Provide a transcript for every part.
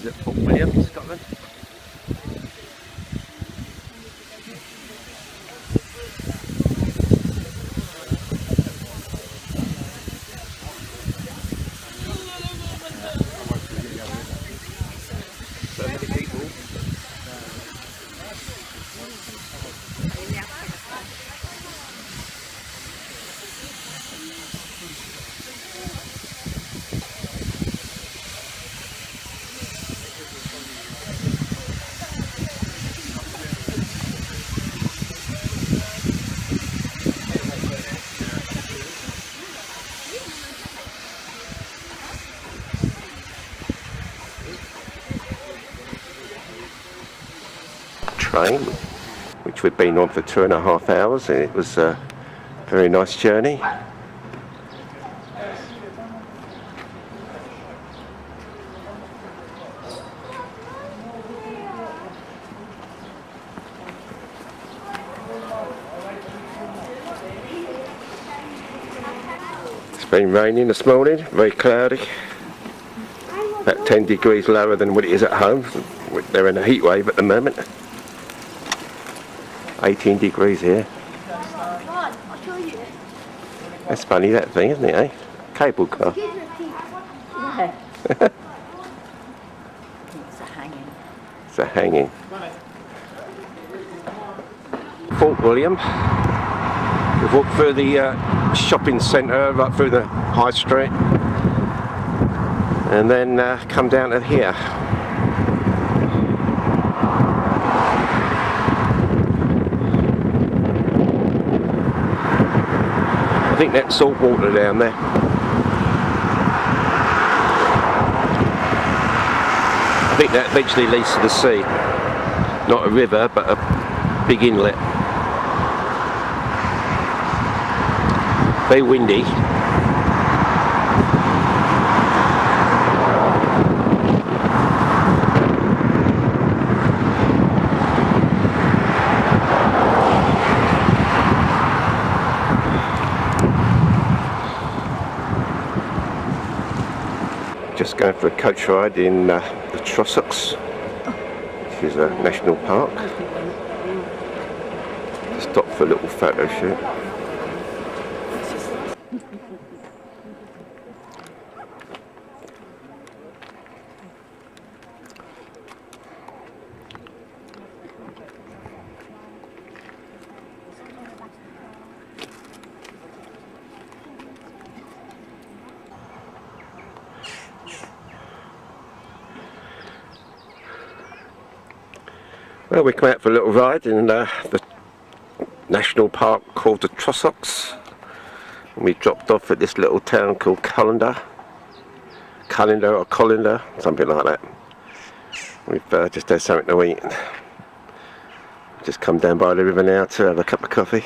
This is at Fort William, Scotland. So many people. Train, which we've been on for 2.5 hours, and it was a very nice journey. It's been raining this morning, very cloudy, about 10 degrees lower than what it is at home. They're in a heat wave at the moment. 18 degrees here. That's funny, that thing, isn't it, eh? Cable car. Yeah. It's a hanging. It's a hanging. Fort William. We've walked through the shopping centre, right through the high street, and then come down to here. I think that's salt water down there. I think that eventually leads to the sea. Not a river, but a big inlet. Very windy. Just going for a coach ride in the Trossachs, which is a national park. Stop for a little photo shoot. Well, we come out for a little ride in the national park called the Trossachs, and we dropped off at this little town called Callander, or Colander, something like that. We've just had something to eat. Just come down by the river now to have a cup of coffee.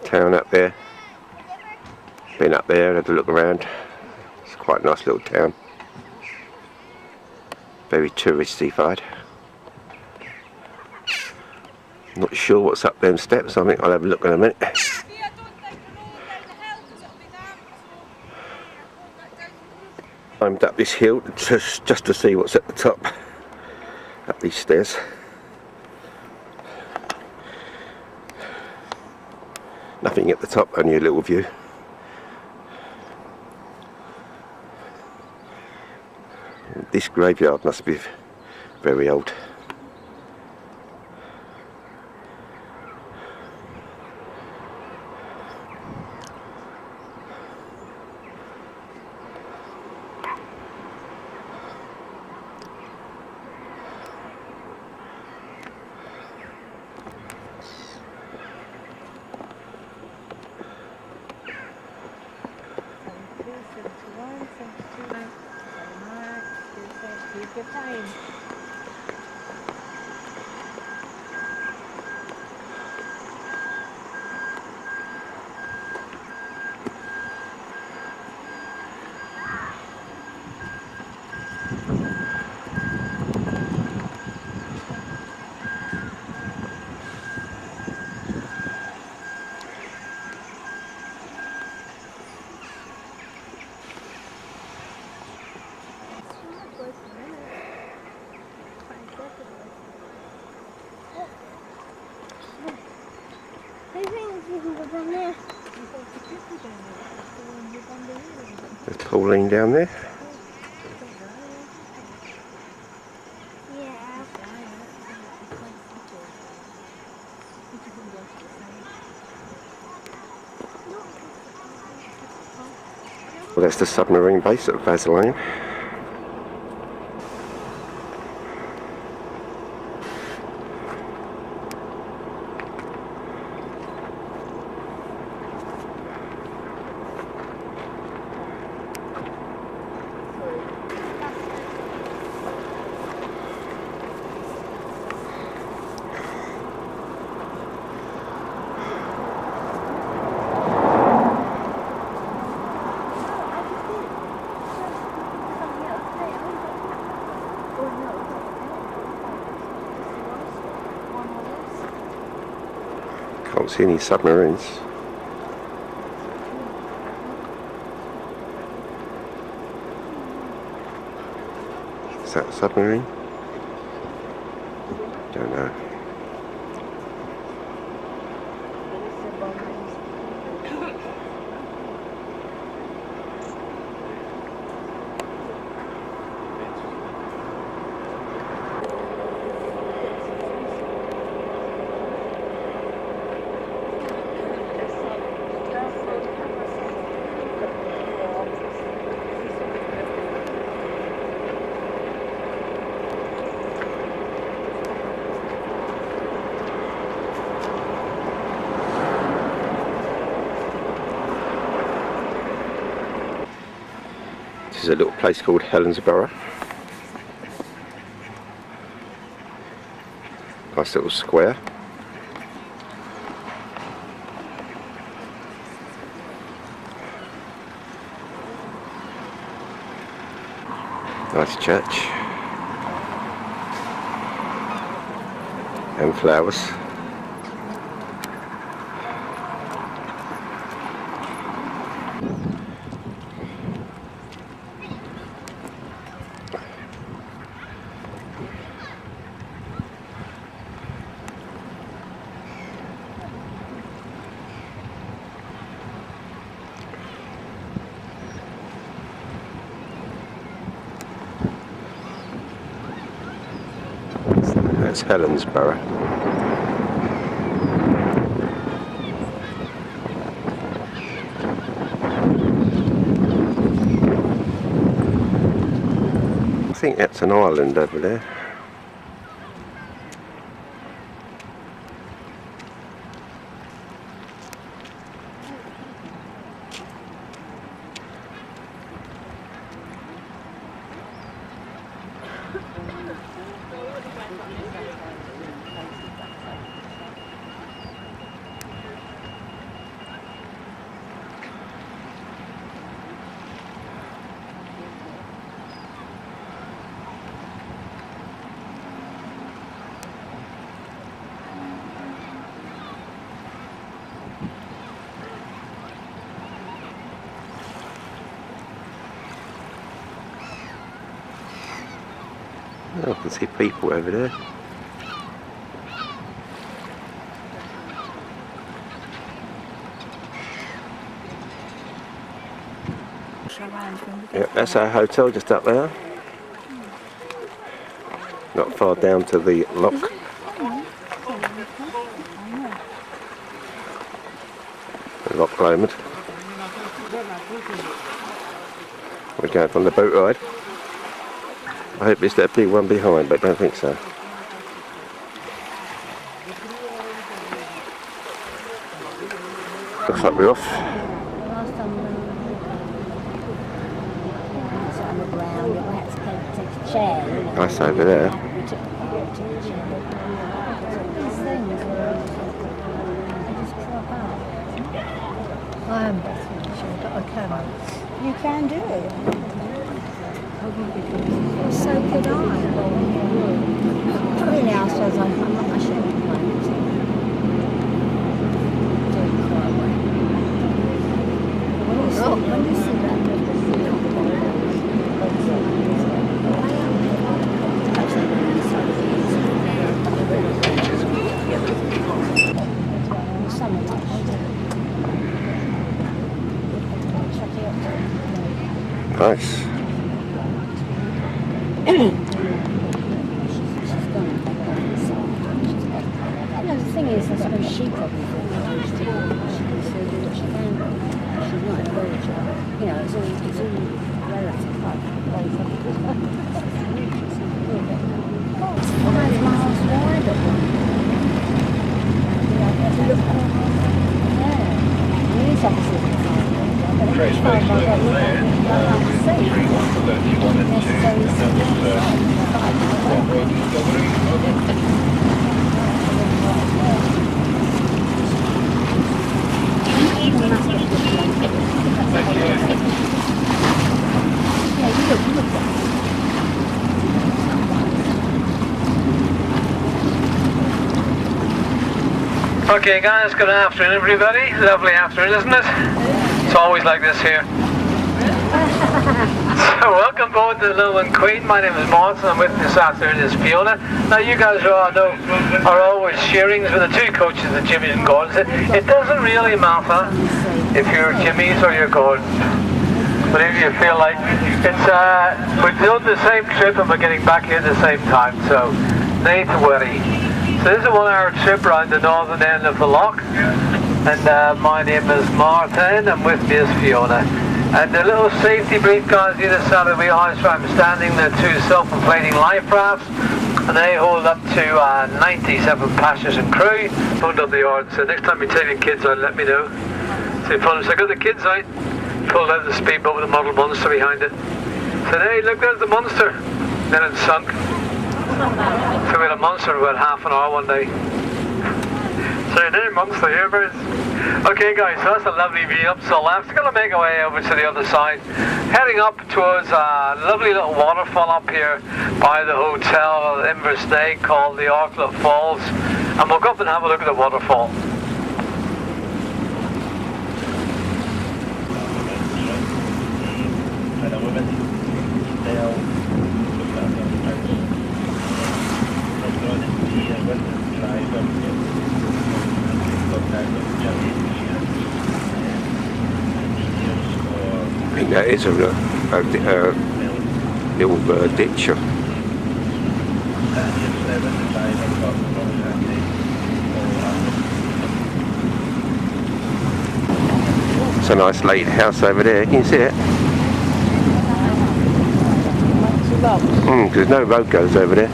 Town up there. Been up there, had a look around. It's quite a nice little town. Very touristy-fied. Not sure what's up them steps. I think I'll have a look in a minute. Climbed up this hill just to see what's at the top. Up these stairs. Nothing at the top, only a little view. This graveyard must be very old. Good time. There's Pauline down there. Well, that's the submarine base at Vaseline. Can't see any submarines. Is that a submarine? Don't know. This is a little place called Helensburgh. Nice little square. Nice church. And flowers. That's Helensburgh. I think that's an island over there. Oh, I can see people over there. Yep, that's our hotel just up there. Not far down to the lock. The Loch Lomond. We're going on the boat ride. I hope it's that big one behind, but I don't think so. Looks like we're off. Nice over there. I am breathtaking, but I can. You can do it. So could I. Really, I suppose I'm not ashamed of my music. Doing it quite well. When you see that, summertime. Nice. No, the thing is, I suppose she probably thought she can do what she can. She's not a virgin. You know, it's all relative. It's 5 miles wide at one. Yeah. It is obviously 5 miles wide, but it's 5 miles wide. Look at the sea. Necessarily 5 miles. Okay guys, good afternoon everybody. Lovely afternoon, isn't it? It's always like this here. So welcome both to the Little One Queen. My name is Martin, I'm with me this afternoon is Fiona. Now you guys all know are always sharing with the two coaches, the Jimmys and Gordons. It doesn't really matter if you're Jimmys or you're Gordons. Whatever you feel like. It's we're doing the same trip and we're getting back here at the same time, so no need to worry. So this is a 1 hour trip around the northern end of the loch, and my name is Martin, and with me is Fiona. And the little safety brief guys either side of the wheelhouse where I'm standing, they're two self-inflating life rafts, and they hold up to 97 passengers and crew. Phoned up the yard, so next time you take your kids out, let me know. So I got the kids out, pulled out the speedboat with a model monster behind it. Said, hey, look, there's the monster. Then it sunk. So we had a monster for about half an hour one day. So there's a monster here, birds. Okay guys, so that's a lovely view up to the left. We're going to make our way over to the other side. Heading up towards a lovely little waterfall up here by the hotel in Inverstay called the Arklet Falls. And we'll go up and have a look at the waterfall. I think that is a little ditch. It's a nice late house over there, can you see it? There's no road goes over there.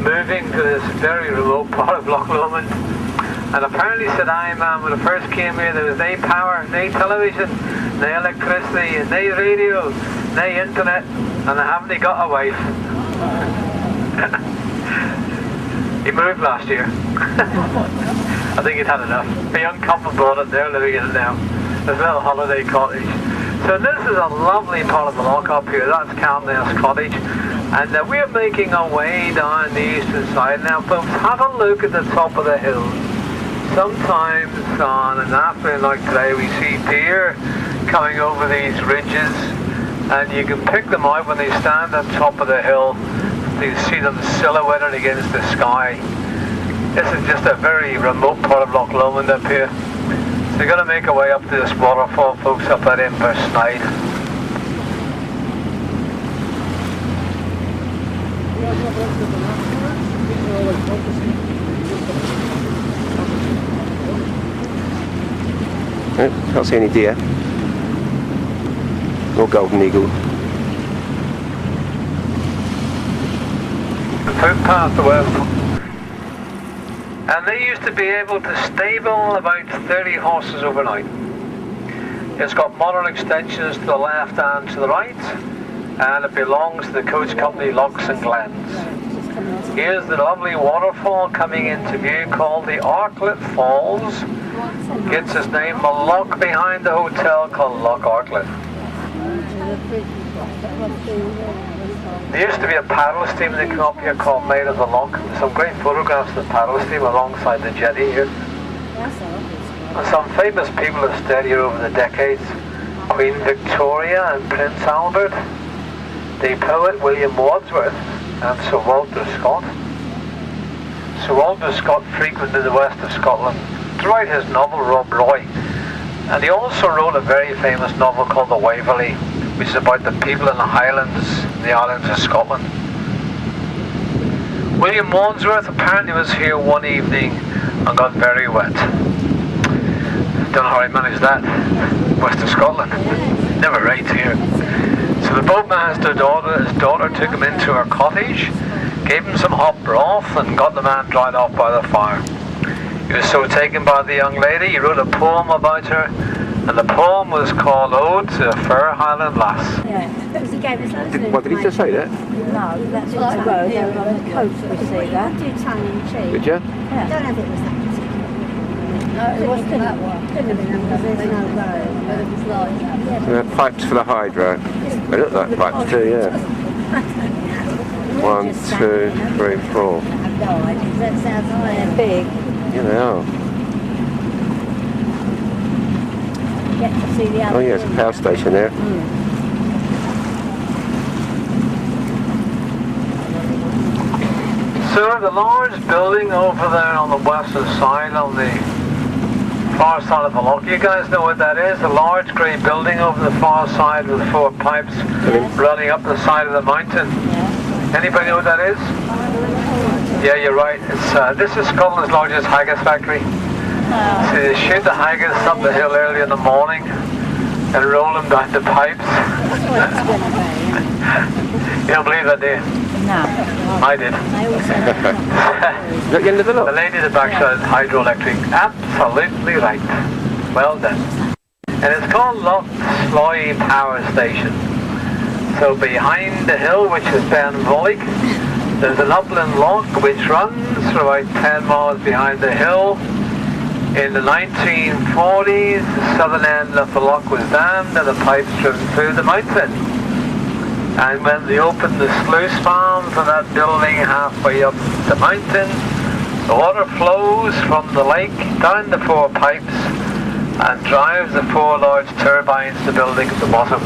Moving to this very remote part of Loch Lomond, and apparently said when I first came here there was no power, no television, no electricity, no radio, no internet, and I haven't got a wife. He moved last year. I think he'd had enough. A young couple bought it, they're living in it now. There's a little holiday cottage. So this is a lovely part of the loch up here, that's Camness Cottage. And we're making our way down the eastern side. Now folks, have a look at the top of the hill. Sometimes on an afternoon like today we see deer coming over these ridges, and you can pick them out when they stand on top of the hill. You see them silhouetted against the sky. This is just a very remote part of Loch Lomond up here. So we're going to make our way up to this waterfall, folks, up at Inversnaid. Can't see any deer or golden eagle. The footpath away. And they used to be able to stable about 30 horses overnight. It's got modern extensions to the left and to the right, and it belongs to the coach company Lochs and Glens. Here's the lovely waterfall coming into view called the Arklet Falls. Gets its name from a loch behind the hotel called Loch Arklet. There used to be a paddle steam that came up here called Maid of the Loch. Some great photographs of the paddle steam alongside the jetty here. And some famous people have stayed here over the decades. Queen Victoria and Prince Albert, the poet William Wordsworth and Sir Walter Scott. Sir Walter Scott frequented the west of Scotland to write his novel Rob Roy, and he also wrote a very famous novel called The Waverley, which is about the people in the Highlands, the islands of Scotland. William Wandsworth apparently was here one evening and got very wet. Don't know how he managed that, west of Scotland. Never rains here. So the boatman asked his daughter took him into her cottage, gave him some hot broth and got the man dried off by the fire. He was so taken by the young lady, he wrote a poem about her, and the poem was called Ode to a Fair Highland Lass. Yeah, because he gave us loads of What, did he just say that? No, that's what I wrote on the coat, we see that. Do tongue in cheek. Did you? Yeah. I don't know if it was that particular. No, it wasn't that one. Couldn't have been because there's no road. But it was like that. They're pipes for the hydro. They look like pipes too, yeah. 1, 2, 3, 4. That sounds like big. Yeah, they are. Get to see the other. Oh yeah, it's a power station there. So the large building over there on the western side, on the far side of the loch, you guys know what that is? The large grey building over the far side with 4 pipes running up the side of the mountain. Anybody know what that is? Yeah, you're right. It's this is Scotland's largest haggis factory. So they shoot the haggis up the hill early in the morning and roll them down the pipes. You don't believe that, do you? No. I did. I also Is that the end of the The look? lady at the back said hydroelectric. Absolutely right. Well done. And it's called Loch Sloy Power Station. So behind the hill, which is Ben Vollick, there's an upland loch which runs for about 10 miles behind the hill. In the 1940s, the southern end of the loch was dammed and the pipes driven through the mountain. And when they opened the sluice farm for that building halfway up the mountain, the water flows from the lake down the 4 pipes and drives the 4 large turbines to the building at the bottom,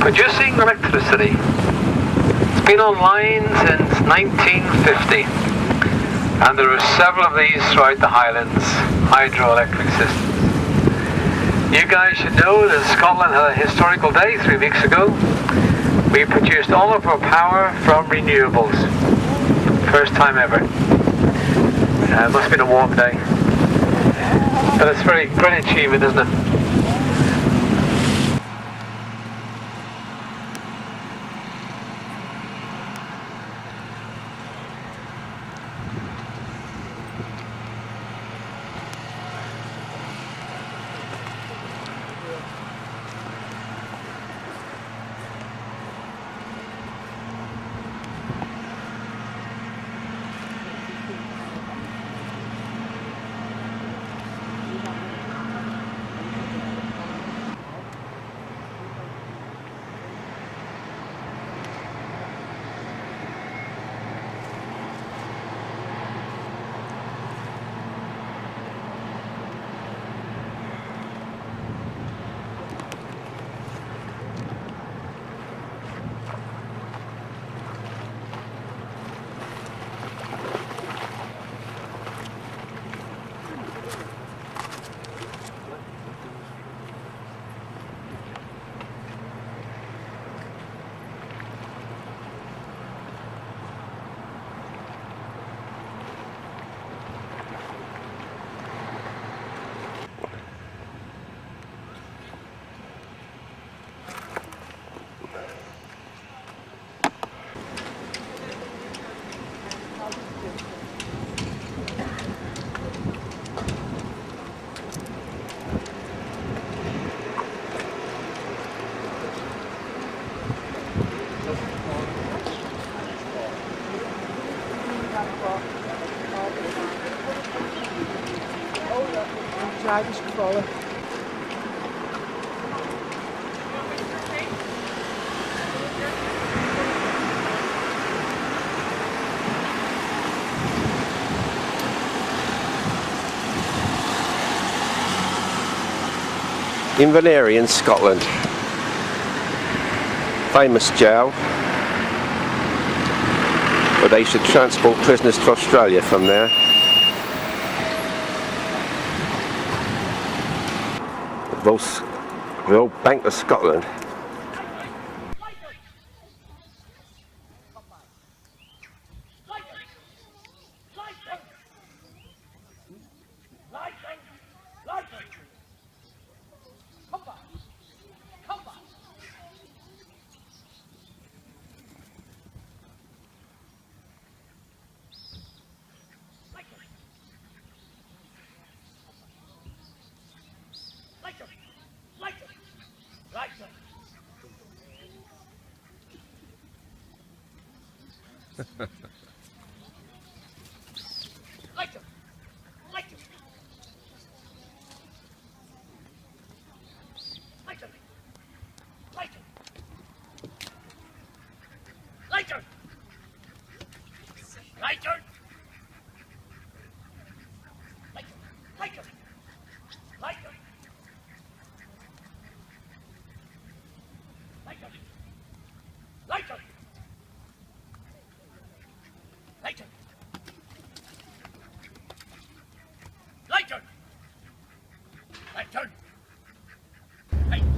producing electricity. It's been online since 1950, and there are several of these throughout the Highlands, hydroelectric systems. You guys should know that Scotland had a historical day 3 weeks ago. We produced all of our power from renewables. First time ever. It must have been a warm day. But it's very great achievement, isn't it? Inverness in Scotland. Famous jowl. But they should transport prisoners to Australia from there. The Royal Bank of Scotland.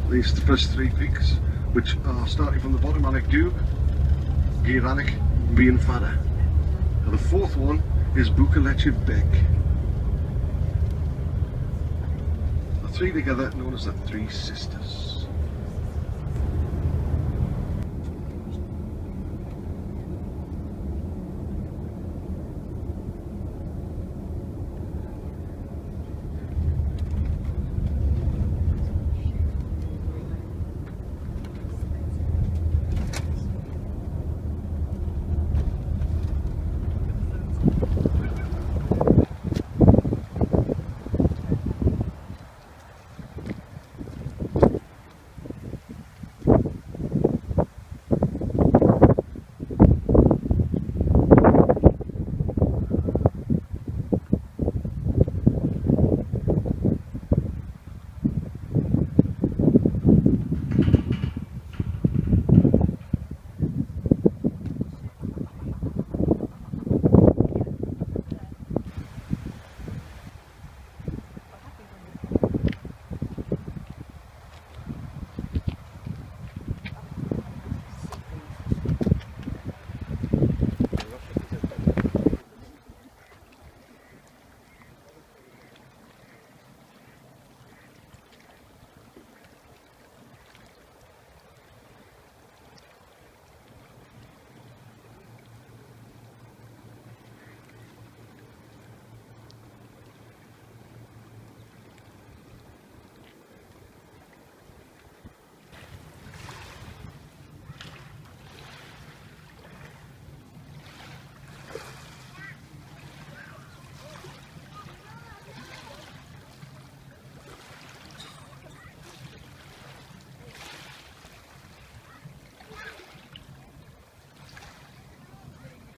These are the first 3 peaks, which are starting from the bottom, Alec Dube, Geiranek, Bian Fada. And the 4th one is Buccleuch Beck. The 3 together known as the 3 Sisters.